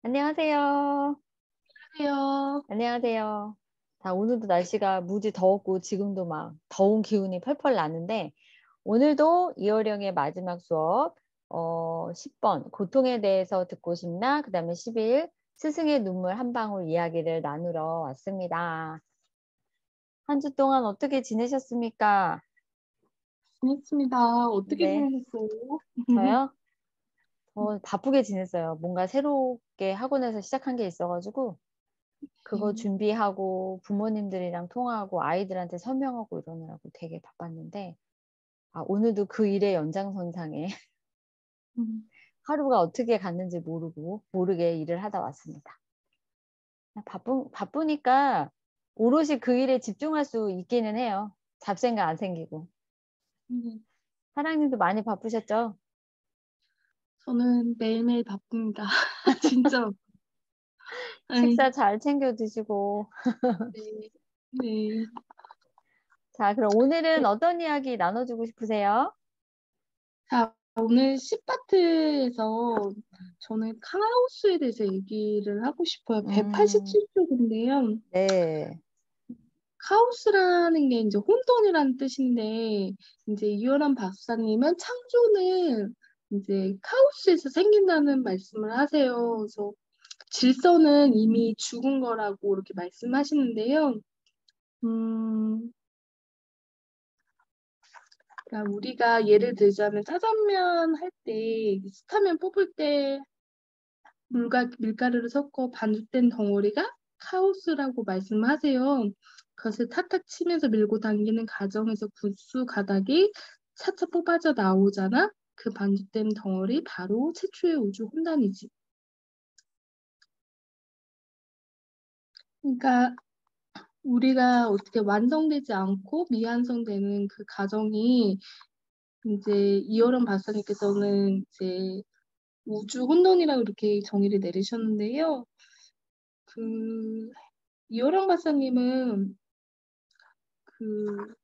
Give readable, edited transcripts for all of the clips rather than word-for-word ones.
안녕하세요. 안녕하세요. 안녕하세요. 자, 오늘도 날씨가 무지 더웠고 지금도 막 더운 기운이 펄펄 나는데 오늘도 이어령의 마지막 수업 10번 고통에 대해서 듣고 싶나? 그다음에 11 스승의 눈물 한 방울 이야기를 나누러 왔습니다. 한 주 동안 어떻게 지내셨습니까? 반갑습니다. 어떻게 네, 지내셨어요? 저요? 바쁘게 지냈어요. 뭔가 새롭게 학원에서 시작한 게 있어가지고 그거 네. 준비하고 부모님들이랑 통화하고 아이들한테 설명하고 이러느라고 되게 바빴는데 오늘도 그 일의 연장선상에 음, 하루가 어떻게 갔는지 모르게 일을 하다 왔습니다. 바쁘니까 오롯이 그 일에 집중할 수 있기는 해요. 잡생각 안 생기고. 네. 사장님도 많이 바쁘셨죠? 저는 매일매일 바쁩니다. 진짜. 아이, 식사 잘 챙겨 드시고. 네. 네. 자, 그럼 오늘은 네. 어떤 이야기 나눠주고 싶으세요? 자, 오늘 시파트에서 저는 카오스에 대해서 얘기를 하고 싶어요. 음, 187쪽인데요. 네. 카오스라는 게 이제 혼돈이라는 뜻인데, 이제 이효란 박사님은 창조는 이제 카오스에서 생긴다는 말씀을 하세요. 그래서 질서는 이미 죽은 거라고 이렇게 말씀하시는데요. 음, 그러니까 우리가 예를 들자면 짜장면 할 때 스타면 뽑을 때 물과 밀가루를 섞어 반죽된 덩어리가 카오스라고 말씀하세요. 그것을 탁탁 치면서 밀고 당기는 과정에서 구수 가닥이 차차 뽑아져 나오잖아. 그 반죽된 덩어리 바로 최초의 우주 혼돈이지. 그러니까 우리가 어떻게 완성되지 않고 미완성되는 그 과정이 이제 이어론 박사님께서는 이제 우주 혼돈이라고 이렇게 정의를 내리셨는데요. 그 이어론 박사님은 그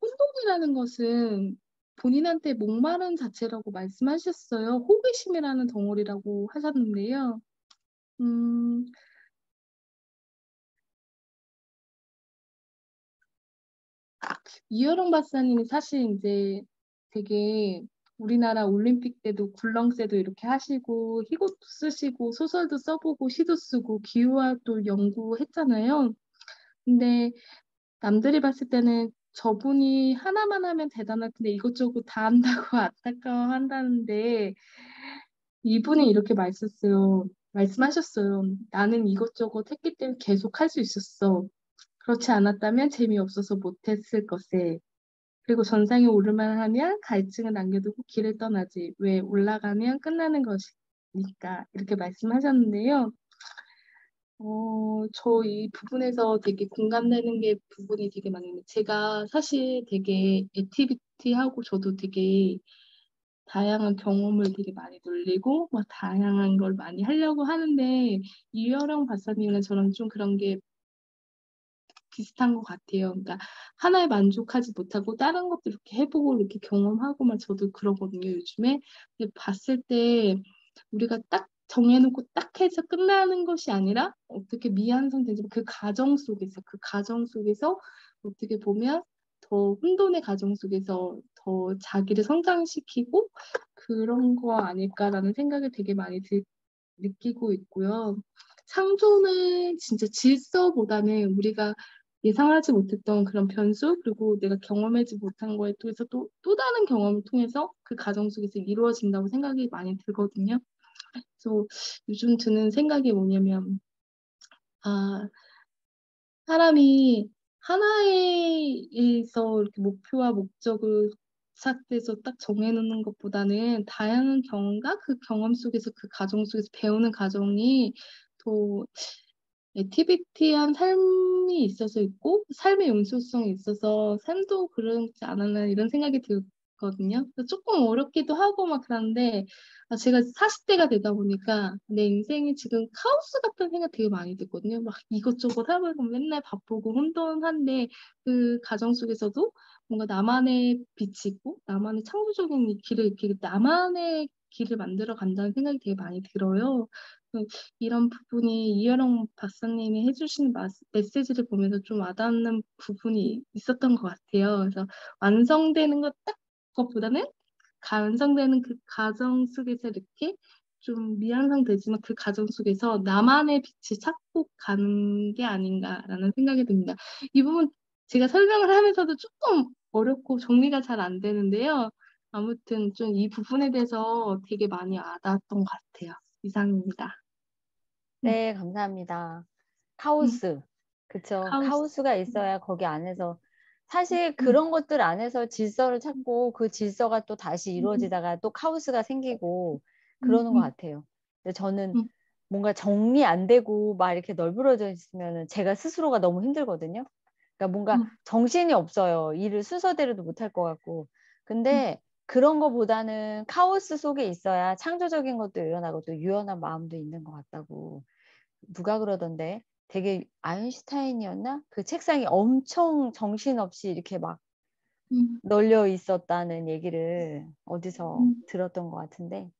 혼돈이라는 것은 본인한테 목마른 자체라고 말씀하셨어요. 호기심이라는 덩어리라고 하셨는데요. 음, 이어령 박사님이 사실 이제 되게 우리나라 올림픽 때도 굴렁쇠도 이렇게 하시고 희곡도 쓰시고 소설도 써보고 시도 쓰고 기후화도 연구했잖아요. 근데 남들이 봤을 때는 저분이 하나만 하면 대단할 텐데 이것저것 다 한다고 안타까워한다는데 이분이 이렇게 말씀하셨어요. 나는 이것저것 했기 때문에 계속 할 수 있었어. 그렇지 않았다면 재미없어서 못했을 것에. 그리고 전상에 오르만 하면 갈증을 남겨두고 길을 떠나지. 왜 올라가면 끝나는 것이니까. 이렇게 말씀하셨는데요. 저 이 부분에서 되게 공감되는 게 부분이 되게 많은데, 제가 사실 되게 액티비티하고 저도 되게 다양한 경험을 되게 많이 놀리고, 막 다양한 걸 많이 하려고 하는데, 이효령 박사님은 저랑 좀 그런 게 비슷한 것 같아요. 그러니까 하나에 만족하지 못하고 다른 것도 이렇게 해보고 이렇게 경험하고 막 저도 그러거든요, 요즘에. 근데 봤을 때 우리가 딱 정해놓고 딱 해서 끝나는 것이 아니라 어떻게 미완성 되지 그 가정 속에서 어떻게 보면 더 혼돈의 가정 속에서 더 자기를 성장시키고 그런 거 아닐까라는 생각이 되게 많이 느끼고 있고요. 창조는 진짜 질서보다는 우리가 예상하지 못했던 그런 변수, 그리고 내가 경험하지 못한 거에 통해서 또 다른 경험을 통해서 그 과정 속에서 이루어진다고 생각이 많이 들거든요. 그래서 요즘 드는 생각이 뭐냐면, 아, 사람이 하나에서 이렇게 목표와 목적을 시작돼서 딱 정해놓는 것보다는 다양한 경험과 그 경험 속에서 그 과정 속에서 배우는 과정이 더 액티비티한 삶이 있어서 있고 삶의 연속성이 있어서 삶도 그렇지 않았나 이런 생각이 있거든요. 그래서 조금 어렵기도 하고 막 그런데 제가 40대가 되다 보니까 내 인생이 지금 카오스 같은 생각 되게 많이 들거든요. 막 이것저것 하면서 맨날 바쁘고 혼돈한데 그 가정 속에서도 뭔가 나만의 빛이 있고 나만의 창조적인 이 길을 이렇게 나만의 길을 만들어 간다는 생각이 되게 많이 들어요. 이런 부분이 이여령 박사님이 해주시는 메시지를 보면서 좀 와닿는 부분이 있었던 것 같아요. 그래서 완성되는 것 딱 것보다는 완성되는 그 과정 속에서 이렇게 좀 미완성되지만 그 과정 속에서 나만의 빛을 찾고 가는 게 아닌가라는 생각이 듭니다. 이 부분 제가 설명을 하면서도 조금 어렵고 정리가 잘 안 되는데요. 아무튼 좀 이 부분에 대해서 되게 많이 와닿았던 것 같아요. 이상입니다. 네, 감사합니다. 음, 카오스. 그쵸. 카오스. 카오스가 있어야 거기 안에서 사실 음, 그런 것들 안에서 질서를 음, 찾고 그 질서가 또 다시 음, 이루어지다가 또 카오스가 생기고 음, 그러는 것 음, 같아요. 근데 저는 음, 뭔가 정리 안 되고 막 이렇게 널브러져 있으면 제가 스스로가 너무 힘들거든요. 그러니까 뭔가 음, 정신이 없어요. 일을 순서대로도 못할 것 같고. 음, 근데 그런 거보다는 카오스 속에 있어야 창조적인 것도 일어나고 또 유연한 마음도 있는 것 같다고. 누가 그러던데 되게 아인슈타인이었나? 그 책상이 엄청 정신없이 이렇게 막 음, 널려 있었다는 얘기를 어디서 음, 들었던 것 같은데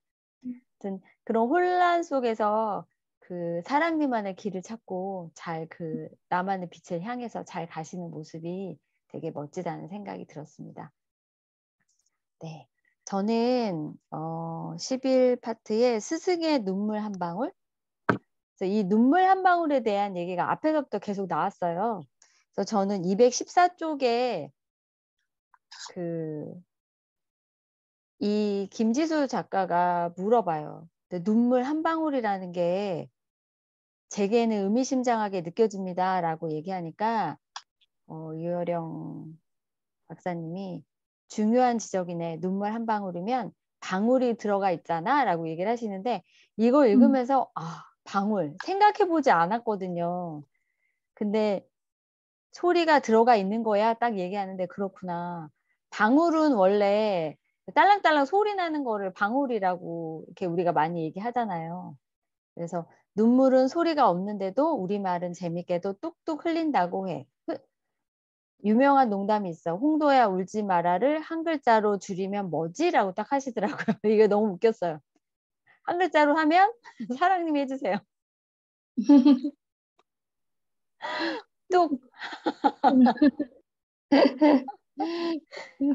음. 아무튼 그런 혼란 속에서 그 사랑니만의 길을 찾고 잘 그 나만의 빛을 향해서 잘 가시는 모습이 되게 멋지다는 생각이 들었습니다. 네. 저는 11파트의 스승의 눈물 한 방울. 그래서 이 눈물 한 방울에 대한 얘기가 앞에서부터 계속 나왔어요. 그래서 저는 214쪽에 그 이 김지수 작가가 물어봐요. 근데 눈물 한 방울이라는 게 제게는 의미심장하게 느껴집니다라고 얘기하니까 유여령 박사님이 중요한 지적이네. 눈물 한 방울이면 방울이 들어가 있잖아라고 얘기를 하시는데 이걸 음. 읽으면서 방울 생각해보지 않았거든요. 근데 소리가 들어가 있는 거야 딱 얘기하는데 그렇구나. 방울은 원래 딸랑딸랑 소리 나는 거를 방울이라고 이렇게 우리가 많이 얘기하잖아요. 그래서 눈물은 소리가 없는데도 우리말은 재밌게도 뚝뚝 흘린다고 해. 유명한 농담이 있어. 홍도야 울지 마라를 한 글자로 줄이면 뭐지? 라고 딱 하시더라고요. 이게 너무 웃겼어요. 한 글자로 하면 사랑님이 해주세요. 뚝.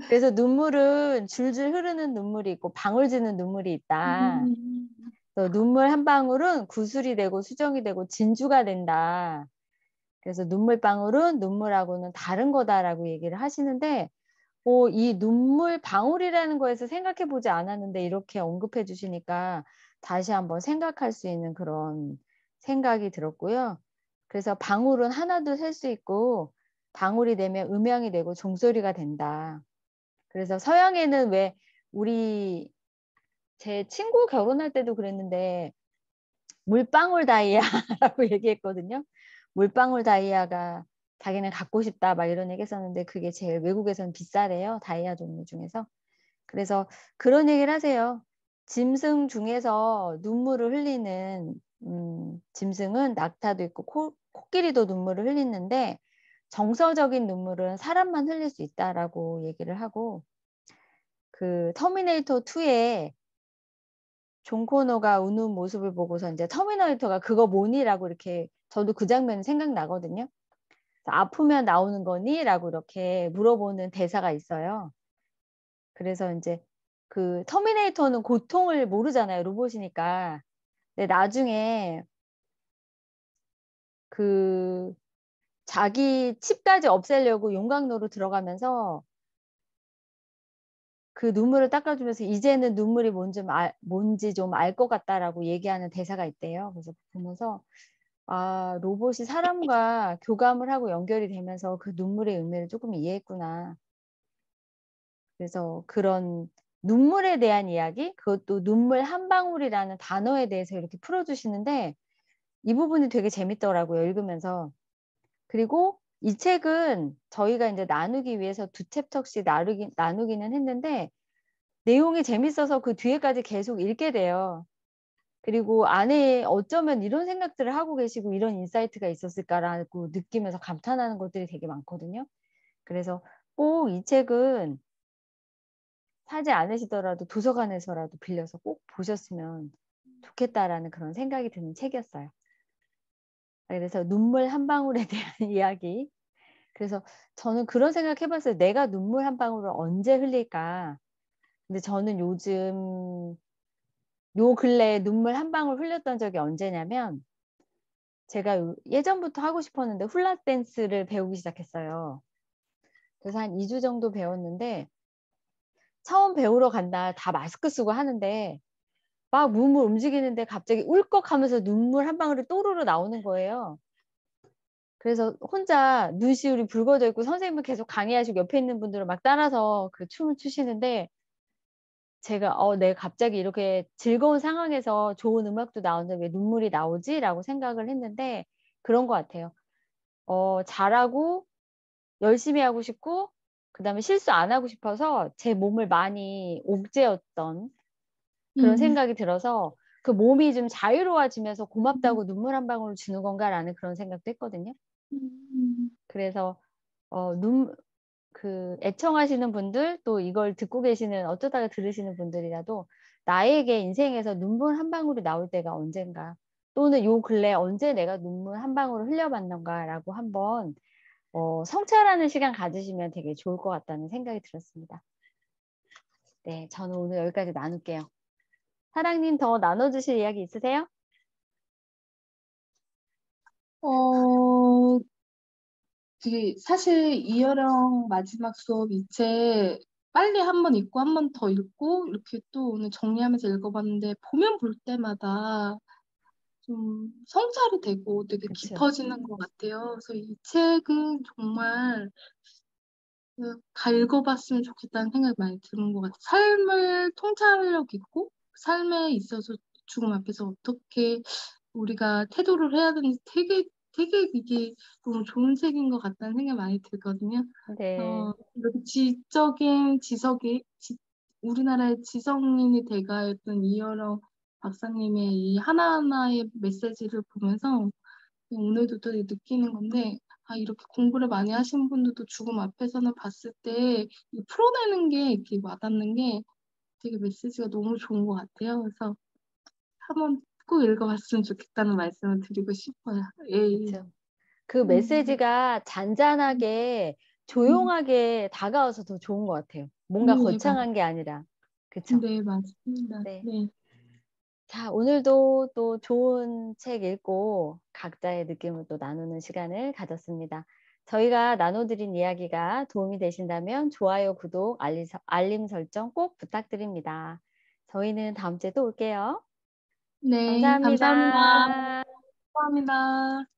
그래서 눈물은 줄줄 흐르는 눈물이 있고 방울 지는 눈물이 있다. 그래서 눈물 한 방울은 구슬이 되고 수정이 되고 진주가 된다. 그래서 눈물방울은 눈물하고는 다른 거다라고 얘기를 하시는데 이 눈물 방울이라는 거에서 생각해 보지 않았는데 이렇게 언급해 주시니까 다시 한번 생각할 수 있는 그런 생각이 들었고요. 그래서 방울은 하나도 셀 수 있고 방울이 되면 음양이 되고 종소리가 된다. 그래서 서양에는 왜 우리 제 친구 결혼할 때도 그랬는데 물방울 다이아라고 얘기했거든요. 물방울 다이아가 자기는 갖고 싶다 막 이런 얘기 했었는데 그게 제일 외국에서는 비싸래요. 다이아 종류 중에서. 그래서 그런 얘기를 하세요. 짐승 중에서 눈물을 흘리는 짐승은 낙타도 있고 코끼리도 눈물을 흘리는데 정서적인 눈물은 사람만 흘릴 수 있다라고 얘기를 하고 그 터미네이터 2에 존 코너가 우는 모습을 보고서 이제 터미네이터가 그거 뭐니라고 이렇게 저도 그 장면이 생각나거든요. 아프면 나오는 거니? 라고 이렇게 물어보는 대사가 있어요. 그래서 이제 그 터미네이터는 고통을 모르잖아요. 로봇이니까. 근데 나중에 그 자기 칩까지 없애려고 용광로로 들어가면서 그 눈물을 닦아주면서 이제는 눈물이 뭔지 좀 알 것 같다라고 얘기하는 대사가 있대요. 그래서 보면서 로봇이 사람과 교감을 하고 연결이 되면서 그 눈물의 의미를 조금 이해했구나. 그래서 그런 눈물에 대한 이야기, 그것도 눈물 한 방울이라는 단어에 대해서 이렇게 풀어주시는데 이 부분이 되게 재밌더라고요. 읽으면서. 그리고 이 책은 저희가 이제 나누기 위해서 두 챕터씩 나누기는 했는데 내용이 재밌어서 그 뒤에까지 계속 읽게 돼요. 그리고 안에 어쩌면 이런 생각들을 하고 계시고 이런 인사이트가 있었을까라고 느끼면서 감탄하는 것들이 되게 많거든요. 그래서 꼭 이 책은 사지 않으시더라도 도서관에서라도 빌려서 꼭 보셨으면 좋겠다라는 그런 생각이 드는 책이었어요. 그래서 눈물 한 방울에 대한 이야기. 그래서 저는 그런 생각 해봤어요. 내가 눈물 한 방울을 언제 흘릴까? 근데 저는 요즘 요 근래에 눈물 한 방울 흘렸던 적이 언제냐면 제가 예전부터 하고 싶었는데 훌라 댄스를 배우기 시작했어요. 그래서 한 2주 정도 배웠는데 처음 배우러 간다 다 마스크 쓰고 하는데 막 몸을 움직이는데 갑자기 울컥하면서 눈물 한 방울이 또르르 나오는 거예요. 그래서 혼자 눈시울이 붉어져 있고 선생님은 계속 강의하시고 옆에 있는 분들은 막 따라서 그 춤을 추시는데 제가 내가 갑자기 이렇게 즐거운 상황에서 좋은 음악도 나오는데 왜 눈물이 나오지? 라고 생각을 했는데 그런 것 같아요. 잘하고 열심히 하고 싶고 그다음에 실수 안 하고 싶어서 제 몸을 많이 옥죄었던 그런 음, 생각이 들어서 그 몸이 좀 자유로워지면서 음, 고맙다고 눈물 한 방울을 주는 건가라는 그런 생각도 했거든요. 음, 그래서 애청하시는 분들 또 이걸 듣고 계시는 어쩌다가 들으시는 분들이라도 나에게 인생에서 눈물 한 방울이 나올 때가 언젠가 또는 요 근래 언제 내가 눈물 한 방울을 흘려봤는가라고 한번 성찰하는 시간 가지시면 되게 좋을 것 같다는 생각이 들었습니다. 네, 저는 오늘 여기까지 나눌게요. 사랑님 더 나눠주실 이야기 있으세요? 어, 사실 이어령 마지막 수업 이 책 빨리 한 번 읽고 한 번 더 읽고 이렇게 또 오늘 정리하면서 읽어봤는데 보면 볼 때마다 좀 성찰이 되고 되게 그쵸. 깊어지는 것 같아요. 그래서 이 책은 정말 다 읽어봤으면 좋겠다는 생각이 많이 드는 것 같아요. 삶을 통찰력 있고 삶에 있어서 죽음 앞에서 어떻게 우리가 태도를 해야 되는지 되게 이게 너무 좋은 책인 것 같다는 생각이 많이 들거든요. 네, 이렇게 우리나라의 지성인이 대가였던 이여령 박사님의 이 하나하나의 메시지를 보면서 오늘도 또 느끼는 건데, 이렇게 공부를 많이 하신 분들도 죽음 앞에서는 봤을 때 이 풀어내는 게 이렇게 와닿는 게 되게 메시지가 너무 좋은 것 같아요. 그래서 한번 꼭 읽어봤으면 좋겠다는 말씀을 드리고 싶어요. 예. 그쵸. 그 음, 메시지가 잔잔하게 음, 조용하게 다가와서 더 좋은 것 같아요. 뭔가 네, 거창한 게 아니라. 그쵸? 네, 맞습니다. 네. 네. 자, 오늘도 또 좋은 책 읽고 각자의 느낌을 또 나누는 시간을 가졌습니다. 저희가 나눠드린 이야기가 도움이 되신다면 좋아요, 구독, 알림 설정 꼭 부탁드립니다. 저희는 다음 주에 또 올게요. 네, 감사합니다. 감사합니다. 감사합니다.